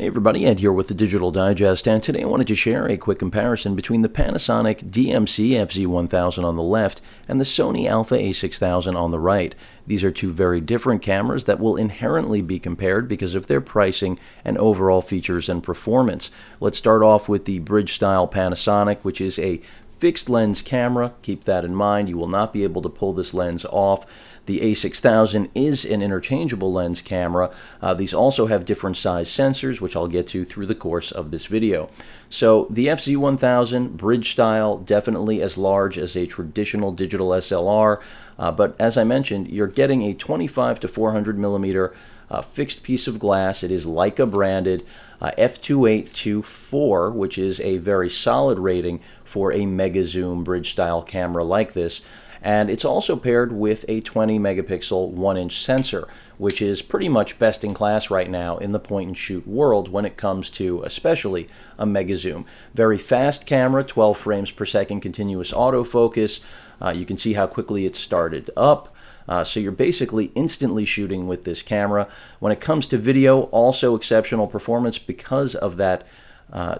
Hey everybody, Ed here with the Digital Digest, and today I wanted to share a quick comparison between the Panasonic DMC-FZ1000 on the left and the Sony Alpha A6000 on the right. These are two very different cameras that will inherently be compared because of their pricing and overall features and performance. Let's start off with the bridge-style Panasonic, which is a fixed lens camera. Keep that in mind. You will not be able to pull this lens off. The A6000 is an interchangeable lens camera. These also have different size sensors, which I'll get to through the course of this video. So the FZ1000, bridge style, definitely as large as a traditional digital SLR, but as I mentioned, you're getting a 25 to 400 millimeter fixed piece of glass. It is Leica branded, f/2.824, which is a very solid rating for a mega zoom bridge style camera like this. And it's also paired with a 20 megapixel 1-inch sensor, which is pretty much best in class right now in the point and shoot world when it comes to especially a mega zoom. Very fast camera, 12 frames per second continuous autofocus. You can see how quickly it started up. So you're basically instantly shooting with this camera. When it comes to video, also exceptional performance because of that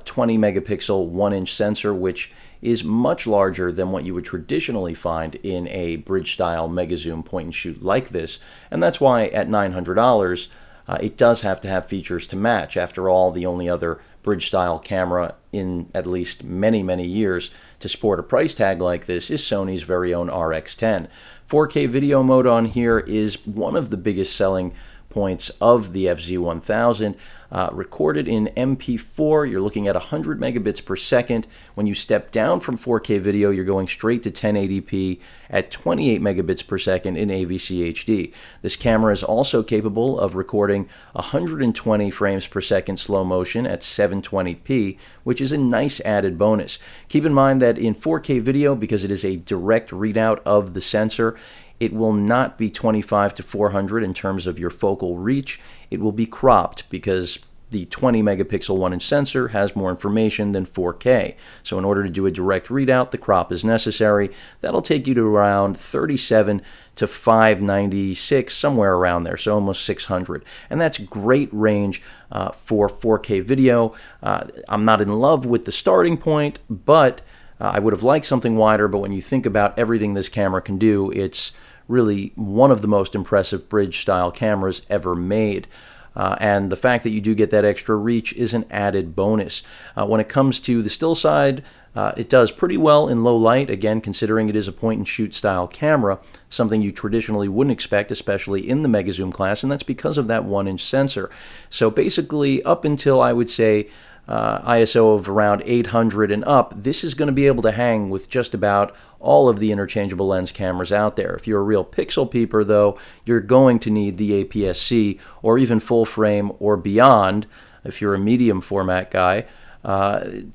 20 megapixel 1-inch sensor, which is much larger than what you would traditionally find in a bridge style mega zoom point and shoot like this. And that's why at $900 it does have to have features to match. After all, the only other bridge style camera in at least many years to sport a price tag like this is Sony's very own RX10. 4K video mode on here is one of the biggest selling points of the FZ1000. Recorded in MP4, you're looking at 100 megabits per second. When you step down from 4K video, you're going straight to 1080p at 28 megabits per second in AVC HD. This camera is also capable of recording 120 frames per second slow motion at 720p, which is a nice added bonus. Keep in mind that in 4K video, because it is a direct readout of the sensor, it will not be 25 to 400 in terms of your focal reach. It will be cropped because the 20 megapixel 1-inch sensor has more information than 4K. So in order to do a direct readout, the crop is necessary. That'll take you to around 37 to 596, somewhere around there, so almost 600. And that's great range for 4K video. I'm not in love with the starting point, but I would have liked something wider, but when you think about everything this camera can do, it's really one of the most impressive bridge-style cameras ever made. And the fact that you do get that extra reach is an added bonus. When it comes to the still side, it does pretty well in low light, again, considering it is a point-and-shoot style camera, something you traditionally wouldn't expect, especially in the mega zoom class, and that's because of that 1-inch sensor. So basically, up until, I would say, ISO of around 800 and up, this is going to be able to hang with just about all of the interchangeable lens cameras out there. If you're a real pixel peeper, though, you're going to need the APS-C or even full frame or beyond, if you're a medium format guy,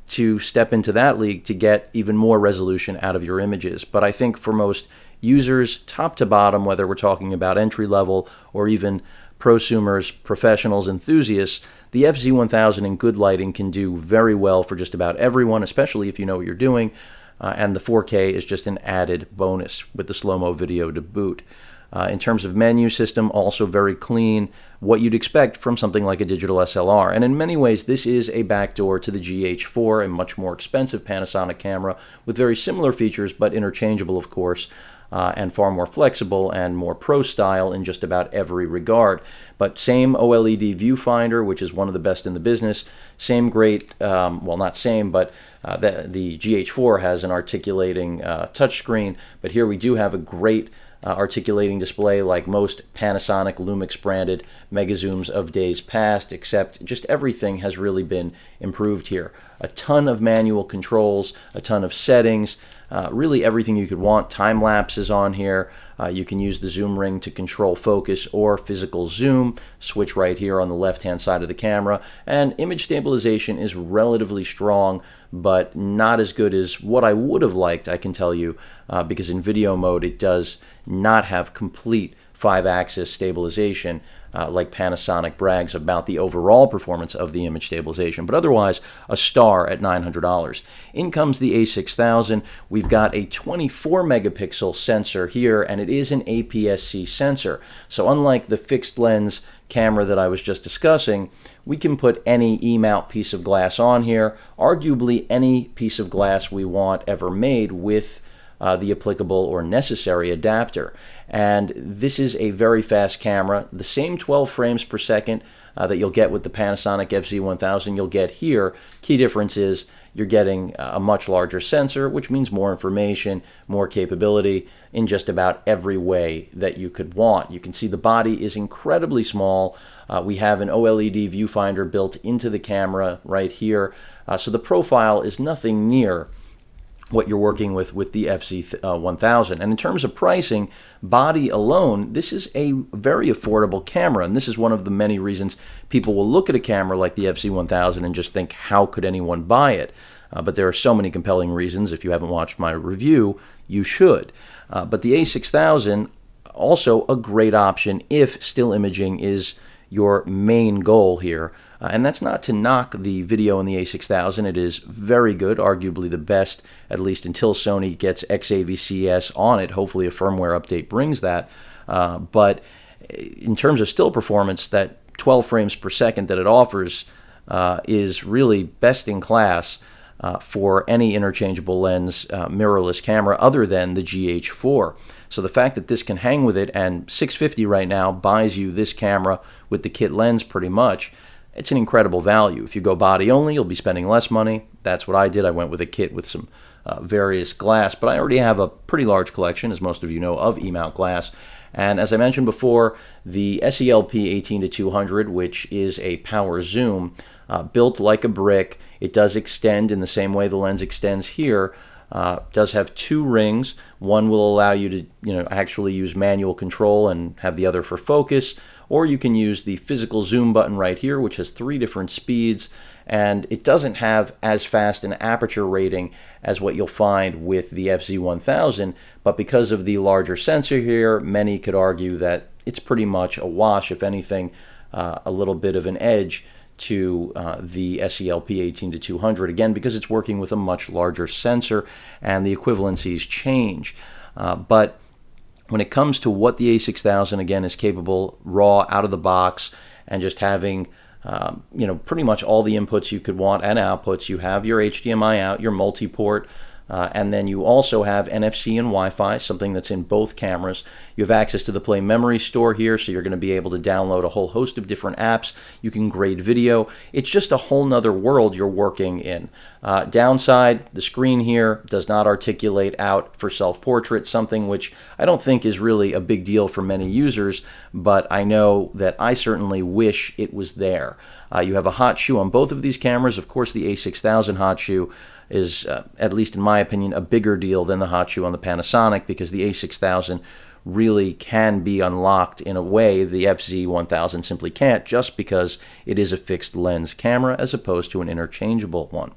to step into that league to get even more resolution out of your images. But I think for most users, top to bottom, whether we're talking about entry level or even prosumers, professionals, enthusiasts, the FZ1000 in good lighting can do very well for just about everyone, especially if you know what you're doing, and the 4K is just an added bonus with the slow-mo video to boot. In terms of menu system, also very clean, what you'd expect from something like a digital SLR. And in many ways, this is a backdoor to the GH4, a much more expensive Panasonic camera with very similar features, but interchangeable, of course, and far more flexible and more pro style in just about every regard. But same OLED viewfinder, which is one of the best in the business. Same great, well, not same, but the GH4 has an articulating touchscreen, but here we do have a great articulating display like most Panasonic Lumix branded mega zooms of days past, except just everything has really been improved here. A ton of manual controls, a ton of settings, really everything you could want. Time lapse is on here. You can use the zoom ring to control focus or physical zoom. Switch right here on the left-hand side of the camera. And image stabilization is relatively strong, but not as good as what I would have liked, I can tell you, because in video mode it does not have complete 5-axis stabilization like Panasonic brags about the overall performance of the image stabilization. But otherwise, a star at $900. In comes the A6000. We've got a 24 megapixel sensor here, and it is an APS-C sensor. So unlike the fixed lens camera that I was just discussing, we can put any E-mount piece of glass on here, arguably any piece of glass we want ever made with the applicable or necessary adapter. And this is a very fast camera. The same 12 frames per second that you'll get with the Panasonic FZ1000 you'll get here. Key difference is you're getting a much larger sensor, which means more information, more capability in just about every way that you could want. You can see the body is incredibly small. We have an OLED viewfinder built into the camera right here. So the profile is nothing near what you're working with the FZ1000. And in terms of pricing, body alone, this is a very affordable camera. And this is one of the many reasons people will look at a camera like the FZ1000 and just think, how could anyone buy it? But there are so many compelling reasons. If you haven't watched my review, you should. But the A6000, also a great option if still imaging is your main goal here. And that's not to knock the video in the A6000. It is very good, arguably the best, at least until Sony gets XAVCS on it. Hopefully a firmware update brings that. But in terms of still performance, that 12 frames per second that it offers is really best in class for any interchangeable lens mirrorless camera other than the GH4. So the fact that this can hang with it, and $650 right now buys you this camera with the kit lens pretty much, it's an incredible value. If you go body only, you'll be spending less money. That's what I did. I went with a kit with some various glass, but I already have a pretty large collection, as most of you know, of E-mount glass. And as I mentioned before, the SELP 18-200, which is a power zoom, built like a brick. It does extend in the same way the lens extends here. Does have two rings. One will allow you to actually use manual control and have the other for focus, or you can use the physical zoom button right here, which has 3 different speeds, and it doesn't have as fast an aperture rating as what you'll find with the FZ1000, but because of the larger sensor here, many could argue that it's pretty much a wash, if anything, a little bit of an edge to the SELP 18-200, again, because it's working with a much larger sensor and the equivalencies change. But when it comes to what the A6000, again, is capable raw out of the box and just having pretty much all the inputs you could want and outputs, you have your HDMI out, your multi-port, and then you also have NFC and Wi-Fi, something that's in both cameras. You have access to the Play Memory Store here, so you're going to be able to download a whole host of different apps. You can grade video. It's just a whole nother world you're working in. Downside, the screen here does not articulate out for self-portrait, something which I don't think is really a big deal for many users, but I know that I certainly wish it was there. You have a hot shoe on both of these cameras. Of course, the A6000 hot shoe is, at least in my opinion, a bigger deal than the hot shoe on the Panasonic, because the A6000 really can be unlocked in a way the FZ1000 simply can't, just because it is a fixed lens camera as opposed to an interchangeable one.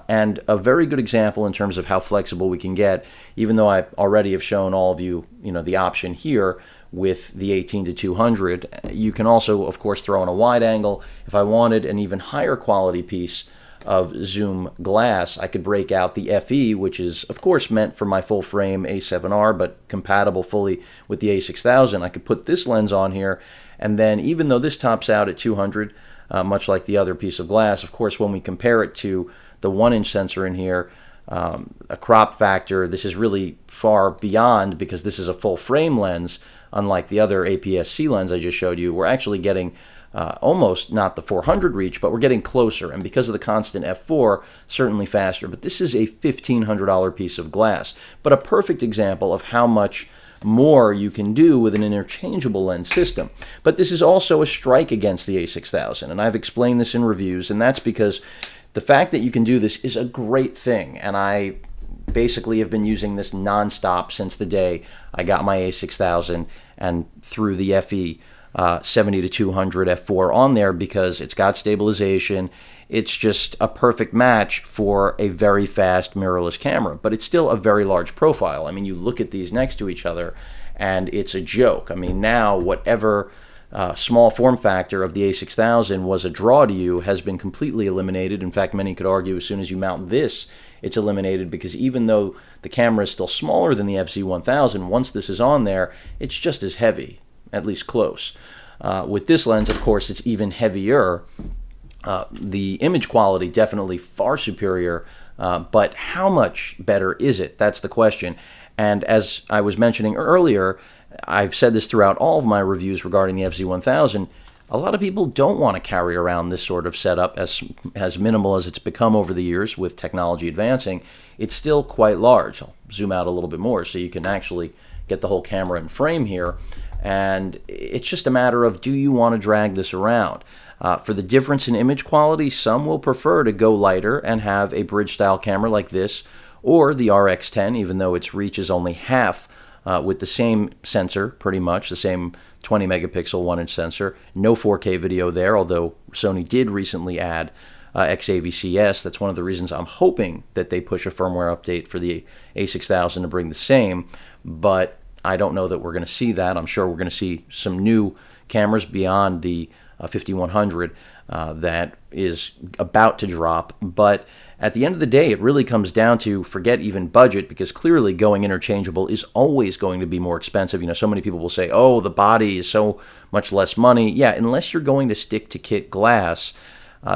And a very good example in terms of how flexible we can get, even though I already have shown all of you, the option here with the 18-200, you can also, of course, throw in a wide angle. If I wanted an even higher quality piece of zoom glass, I could break out the FE, which is, of course, meant for my full frame A7R, but compatible fully with the A6000. I could put this lens on here, and then even though this tops out at 200, much like the other piece of glass, of course, when we compare it to the 1-inch sensor in here, a crop factor, this is really far beyond, because this is a full frame lens. Unlike the other APS-C lens I just showed you, we're actually getting almost not the 400 reach, but we're getting closer, and because of the constant f4, certainly faster. But this is a $1,500 piece of glass, but a perfect example of how much more you can do with an interchangeable lens system. But this is also a strike against the A6000, and I've explained this in reviews, and that's because the fact that you can do this is a great thing, and I basically have been using this nonstop since the day I got my A6000 and threw the FE 70-200 f4 on there, because it's got stabilization. It's just a perfect match for a very fast mirrorless camera, but it's still a very large profile. I mean, you look at these next to each other and it's a joke. I mean, now whatever small form factor of the A6000 was a draw to you has been completely eliminated. In fact, many could argue as soon as you mount this, it's eliminated, because even though the camera is still smaller than the FZ1000, once this is on there, it's just as heavy, at least close. With this lens, of course, it's even heavier. The image quality definitely far superior, but how much better is it? That's the question. And as I was mentioning earlier, I've said this throughout all of my reviews regarding the FZ1000, a lot of people don't want to carry around this sort of setup. As minimal as it's become over the years with technology advancing, it's still quite large. I'll zoom out a little bit more so you can actually get the whole camera in frame here. And it's just a matter of, do you want to drag this around? For the difference in image quality, some will prefer to go lighter and have a bridge style camera like this, or the RX10, even though its reach is only half, with the same sensor, pretty much the same 20 megapixel 1-inch sensor. No 4K video there, although Sony did recently add XAVCS. That's one of the reasons I'm hoping that they push a firmware update for the A6000 to bring the same, but I don't know that we're going to see that. I'm sure we're going to see some new cameras beyond the 5100 that is about to drop. But at the end of the day, it really comes down to, forget even budget, because clearly going interchangeable is always going to be more expensive. You know, so many people will say, oh, the body is so much less money. Yeah, unless you're going to stick to kit glass,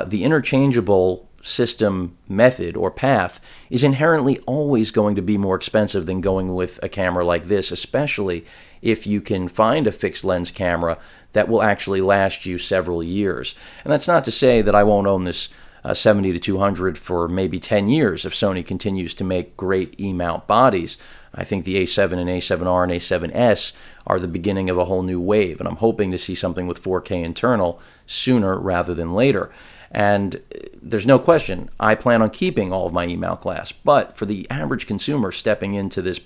the interchangeable system method or path is inherently always going to be more expensive than going with a camera like this, especially if you can find a fixed lens camera that will actually last you several years. And that's not to say that I won't own this 70 to 200 for maybe 10 years if Sony continues to make great E-mount bodies. I think the A7 and A7R and A7S are the beginning of a whole new wave, and I'm hoping to see something with 4K internal sooner rather than later. And there's no question, I plan on keeping all of my E-mount glass, but for the average consumer stepping into this,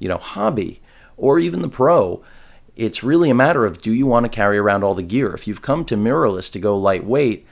hobby, or even the pro, it's really a matter of, do you want to carry around all the gear? If you've come to mirrorless to go lightweight,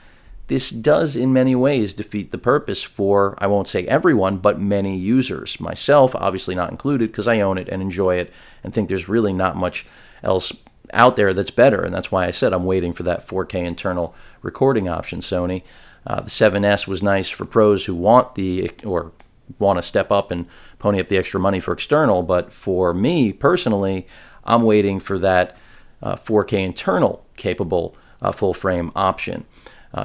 this does in many ways defeat the purpose for, I won't say everyone, but many users. Myself, obviously not included, because I own it and enjoy it and think there's really not much else out there that's better. And that's why I said I'm waiting for that 4K internal recording option, Sony. The 7S was nice for pros who want to step up and pony up the extra money for external. But for me personally, I'm waiting for that 4K internal capable full frame option.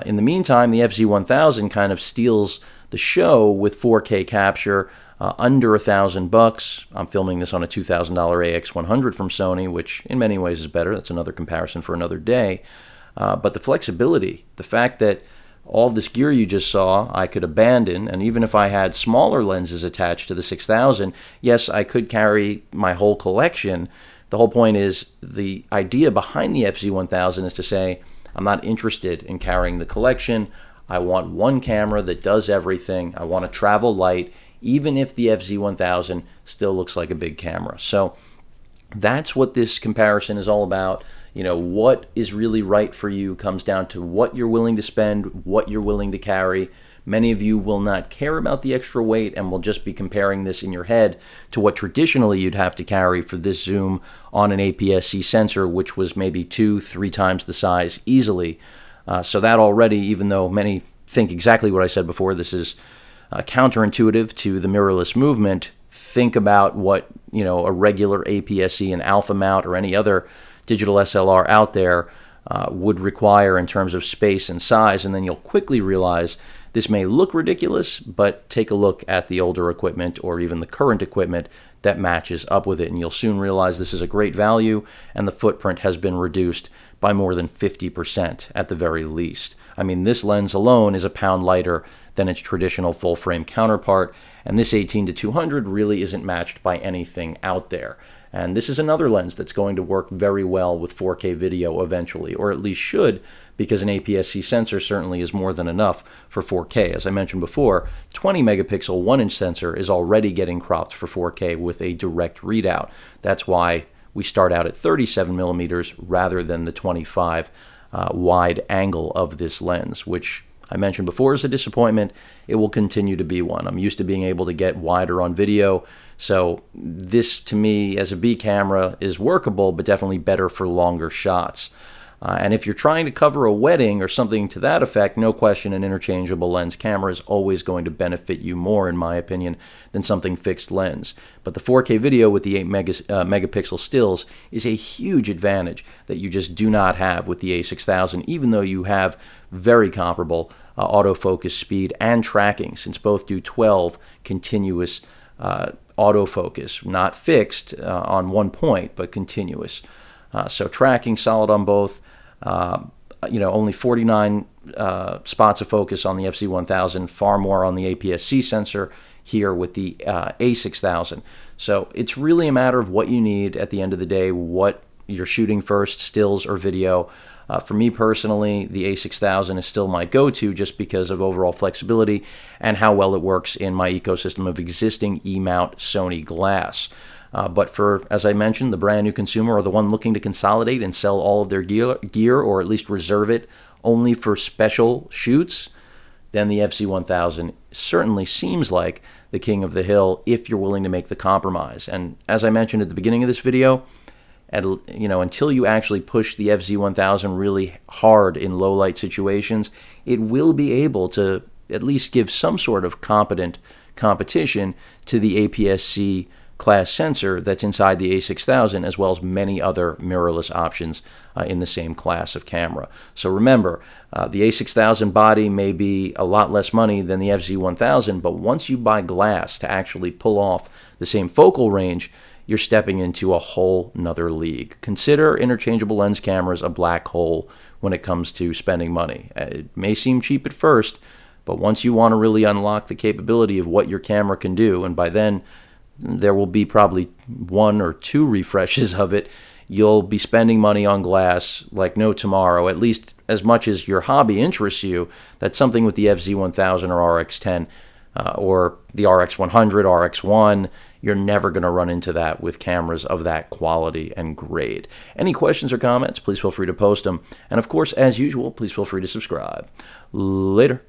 In the meantime, the FZ1000 kind of steals the show with 4K capture under $1,000. I'm filming this on a $2,000 AX100 from Sony, which in many ways is better. That's another comparison for another day. But the flexibility, the fact that all this gear you just saw, I could abandon, and even if I had smaller lenses attached to the 6000, yes, I could carry my whole collection. The whole point is, the idea behind the FZ1000 is to say, I'm not interested in carrying the collection. I want one camera that does everything. I want to travel light, even if the FZ1000 still looks like a big camera. So that's what this comparison is all about. What is really right for you comes down to what you're willing to spend, what you're willing to carry. Many of you will not care about the extra weight and will just be comparing this in your head to what traditionally you'd have to carry for this zoom on an APS-C sensor, which was maybe 2-3 times the size easily. So that already, even though many think exactly what I said before, this is counterintuitive to the mirrorless movement. Think about what a regular APS-C and alpha mount or any other digital SLR out there would require in terms of space and size, and then you'll quickly realize this may look ridiculous, but take a look at the older equipment or even the current equipment that matches up with it, and you'll soon realize this is a great value, and the footprint has been reduced by more than 50% at the very least. I mean, this lens alone is a pound lighter than its traditional full-frame counterpart, and this 18-200 really isn't matched by anything out there. And this is another lens that's going to work very well with 4K video eventually, or at least should, because an APS-C sensor certainly is more than enough for 4K. As I mentioned before, 20 megapixel 1-inch sensor is already getting cropped for 4K with a direct readout. That's why we start out at 37 millimeters rather than the 25 wide angle of this lens, which I mentioned before is a disappointment. It will continue to be one. I'm used to being able to get wider on video, so this to me as a B camera is workable, but definitely better for longer shots. And if you're trying to cover a wedding or something to that effect, no question an interchangeable lens camera is always going to benefit you more, in my opinion, than something fixed lens. But the 4K video with the 8 megapixel stills is a huge advantage that you just do not have with the A6000, even though you have very comparable autofocus speed and tracking, since both do 12 continuous autofocus, not fixed on one point, but continuous. So tracking solid on both. Only 49 spots of focus on the FZ1000, far more on the APS-C sensor here with the A6000. So it's really a matter of what you need at the end of the day, what you're shooting first, stills or video. For me personally, the A6000 is still my go-to just because of overall flexibility and how well it works in my ecosystem of existing E-mount Sony glass. But for, as I mentioned, the brand new consumer or the one looking to consolidate and sell all of their gear or at least reserve it only for special shoots, then the FZ1000 certainly seems like the king of the hill if you're willing to make the compromise. And as I mentioned at the beginning of this video, until you actually push the FZ1000 really hard in low light situations, it will be able to at least give some sort of competent competition to the APS-C class sensor that's inside the A6000, as well as many other mirrorless options in the same class of camera. So remember, the A6000 body may be a lot less money than the FZ1000, but once you buy glass to actually pull off the same focal range, you're stepping into a whole nother league. Consider interchangeable lens cameras a black hole when it comes to spending money. It may seem cheap at first, but once you want to really unlock the capability of what your camera can do, and by then there will be probably 1 or 2 refreshes of it, you'll be spending money on glass like no tomorrow, at least as much as your hobby interests you. That's something with the FZ1000 or RX10 or the RX100, RX1. You're never going to run into that with cameras of that quality and grade. Any questions or comments, please feel free to post them. And of course, as usual, please feel free to subscribe. Later.